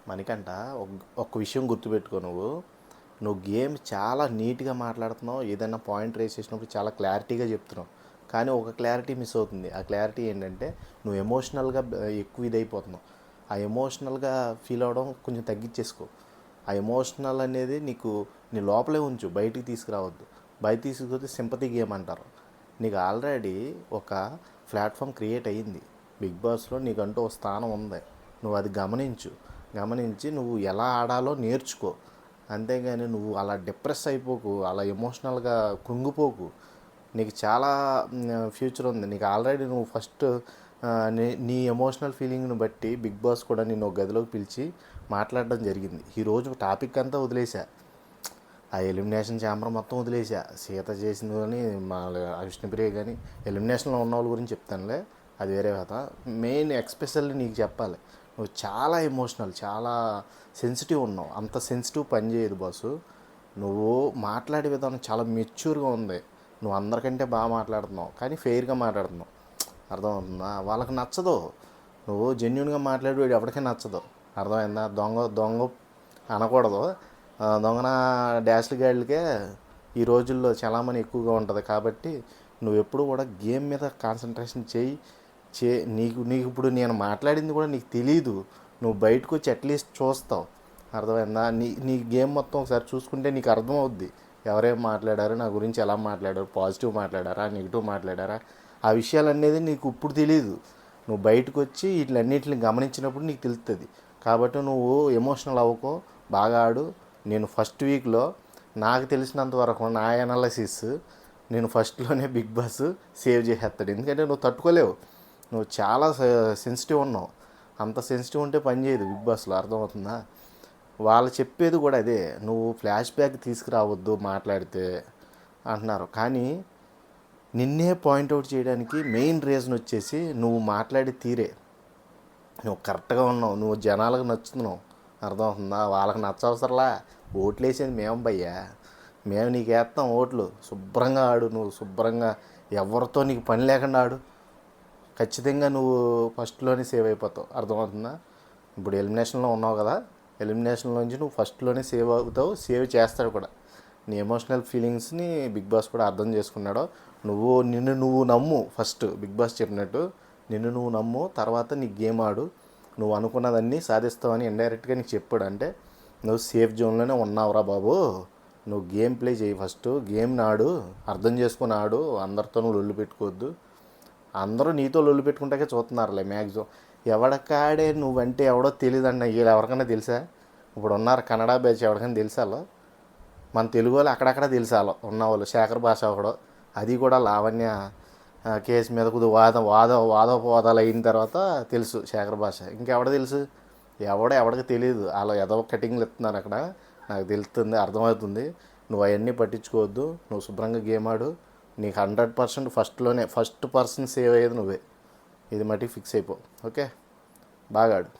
మనకంట ఒక్క విషయం గుర్తుపెట్టుకో. నువ్వు గేమ్ చాలా నీట్గా మాట్లాడుతున్నావు, ఏదైనా పాయింట్ రేస్ చేసినప్పుడు చాలా క్లారిటీగా చెప్తున్నావు. కానీ ఒక క్లారిటీ మిస్ అవుతుంది. ఆ క్లారిటీ ఏంటంటే నువ్వు ఎమోషనల్గా ఎక్కువ ఇదైపోతున్నావు. ఆ ఎమోషనల్గా ఫీల్ అవ్వడం కొంచెం తగ్గించేసుకో. ఆ ఎమోషనల్ అనేది నీకు నీ లోపలే ఉంచు, బయటికి తీసుకురావద్దు. బయట తీసుకుపోతే సింపతి గేమ్ అంటారు. నీకు ఆల్రెడీ ఒక ప్లాట్ఫామ్ క్రియేట్ అయ్యింది. బిగ్ బాస్లో నీకంటూ ఒక స్థానం ఉంది. నువ్వు అది గమనించి నువ్వు ఎలా ఆడాలో నేర్చుకో. అంతేగాని నువ్వు అలా డిప్రెస్ అయిపోకు, అలా ఎమోషనల్గా కృంగిపోకు. నీకు చాలా ఫ్యూచర్ ఉంది. నీకు ఆల్రెడీ నువ్వు ఫస్ట్ నీ ఎమోషనల్ ఫీలింగ్ని బట్టి బిగ్ బాస్ కూడా నిన్ను ఒక గదిలోకి పిలిచి మాట్లాడడం జరిగింది. ఈరోజు టాపిక్ అంతా వదిలేసా, ఆ ఎలిమినేషన్ ఛాంబర్ మొత్తం వదిలేసా. సీత చేసింది కానీ మా విష్ణుప్రియ కానీ ఎలిమినేషన్లో ఉన్న వాళ్ళ గురించి చెప్తానులే, అది వేరే కథ. మెయిన్ ఎక్స్పెషల్లీ నీకు చెప్పాలి, నువ్వు చాలా ఎమోషనల్, చాలా సెన్సిటివ్ ఉన్నావు. అంత సెన్సిటివ్ పని చేయదు బాసు. నువ్వు మాట్లాడే విధానం చాలా మెచ్యూర్గా ఉంది. నువ్వు అందరికంటే బాగా మాట్లాడుతున్నావు, కానీ ఫెయిర్గా మాట్లాడుతున్నావు. అర్థమవుతుందా? వాళ్ళకి నచ్చదు. నువ్వు జెన్యున్గా మాట్లాడి ఎవరికీ నచ్చదు. అర్థమైందా? దొంగ అనకూడదు. దొంగన డాష్లు గాడిలకే ఈ రోజుల్లో చాలామంది ఎక్కువగా ఉంటుంది. కాబట్టి నువ్వు ఎప్పుడు కూడా గేమ్ మీద కాన్సన్ట్రేషన్ చేయి. నీకు ఇప్పుడు నేను మాట్లాడింది కూడా నీకు తెలీదు. నువ్వు బయటకు వచ్చి అట్లీస్ట్ చూస్తావు. అర్థమైందా? నీ గేమ్ మొత్తం ఒకసారి చూసుకుంటే నీకు అర్థమవుద్ది. ఎవరేం మాట్లాడారు, నా గురించి ఎలా మాట్లాడారు, పాజిటివ్ మాట్లాడారా, నెగిటివ్ మాట్లాడారా, ఆ విషయాలు అనేది నీకు ఇప్పుడు తెలీదు. నువ్వు బయటకు వచ్చి వీటిలన్నిటిని గమనించినప్పుడు నీకు తెలుస్తుంది. కాబట్టి నువ్వు ఎమోషనల్ అవ్వకో, బాగా ఆడు. నేను ఫస్ట్ వీక్లో నాకు తెలిసినంత వరకు నా అనాలసిస్, నేను ఫస్ట్లోనే బిగ్ బాస్ సేవ్ చేసేస్తాడు. ఎందుకంటే నువ్వు తట్టుకోలేవు. నువ్వు చాలా సెన్సిటివ్ ఉన్నావు. అంత సెన్సిటివ్ ఉంటే పని చేయదు బిగ్ బాస్లో. అర్థమవుతుందా? వాళ్ళు చెప్పేది కూడా అదే, నువ్వు ఫ్లాష్ బ్యాక్ తీసుకురావద్దు మాట్లాడితే అంటున్నారు. కానీ నిన్నే పాయింట్అవుట్ చేయడానికి మెయిన్ రీజన్ వచ్చేసి నువ్వు మాట్లాడి తీరే. నువ్వు కరెక్ట్గా ఉన్నావు, నువ్వు జనాలకు నచ్చుతున్నావు. అర్థమవుతుందా? వాళ్ళకి నచ్చవసరలా. ఓట్లు వేసేది మేము భయ్యా, మేము నీకు వేస్తాం ఓట్లు. శుభ్రంగా ఆడు. నువ్వు శుభ్రంగా ఎవరితో నీకు పని లేకుండా ఆడు. ఖచ్చితంగా నువ్వు ఫస్ట్లోనే సేవ్ అయిపోతావు. అర్థమవుతుందా? ఇప్పుడు ఎలిమినేషన్లో ఉన్నావు కదా, ఎలిమినేషన్లోంచి నువ్వు ఫస్ట్లోనే సేవ్ అవుతావు. సేవ్ చేస్తాడు కూడా. నీ ఎమోషనల్ ఫీలింగ్స్ని బిగ్ బాస్ కూడా అర్థం చేసుకున్నాడు. నిన్ను నువ్వు నమ్ము. ఫస్ట్ బిగ్ బాస్ చెప్పినట్టు నిన్ను నువ్వు నమ్ము, తర్వాత నీ గేమ్ ఆడు. నువ్వు అనుకున్నదన్నీ సాధిస్తావని ఇండైరెక్ట్గా నీకు చెప్పాడు. అంటే నువ్వు సేఫ్ జోన్లోనే ఉన్నావురా బాబు. నువ్వు గేమ్ ప్లే చేయి. ఫస్ట్ గేమ్ని ఆడు, అర్థం చేసుకుని ఆడు. అందరితో నువ్వు లొల్లు పెట్టుకోవద్దు. అందరూ నీతో లొల్లు పెట్టుకుంటాకే చూస్తున్నారులే మ్యాక్సిమం. ఎవడకాడే నువ్వంటే ఎవడో తెలియదండి. వీళ్ళు ఎవరికైనా తెలుసా? ఇప్పుడు ఉన్నారు కన్నడ బ్యాచ్, ఎవరికైనా తెలుసాలో? మన తెలుగు వాళ్ళు అక్కడక్కడ తెలుసాలో ఉన్నవాళ్ళు. శేఖర్ భాష ఒకడు, అది కూడా లావణ్య కేసు మీద కొద్దిగా వాదోపవాదాలు అయిన తర్వాత తెలుసు శేఖర్ భాష. ఇంకెవడ తెలుసు? ఎవడికి తెలియదు. అలా ఏదో కటింగ్లు ఇస్తున్నారు అక్కడ. నాకు తెలుస్తుంది, అర్థమవుతుంది. నువ్వు అవన్నీ పట్టించుకోవద్దు. నువ్వు శుభ్రంగా గేమ్ ఆడు. నీకు 100% ఫస్ట్ పర్సన్ సేవ్ అయ్యేది నువ్వే. ఇది మటుకు ఫిక్స్ అయిపో. ఓకే, బాగా ఆడు.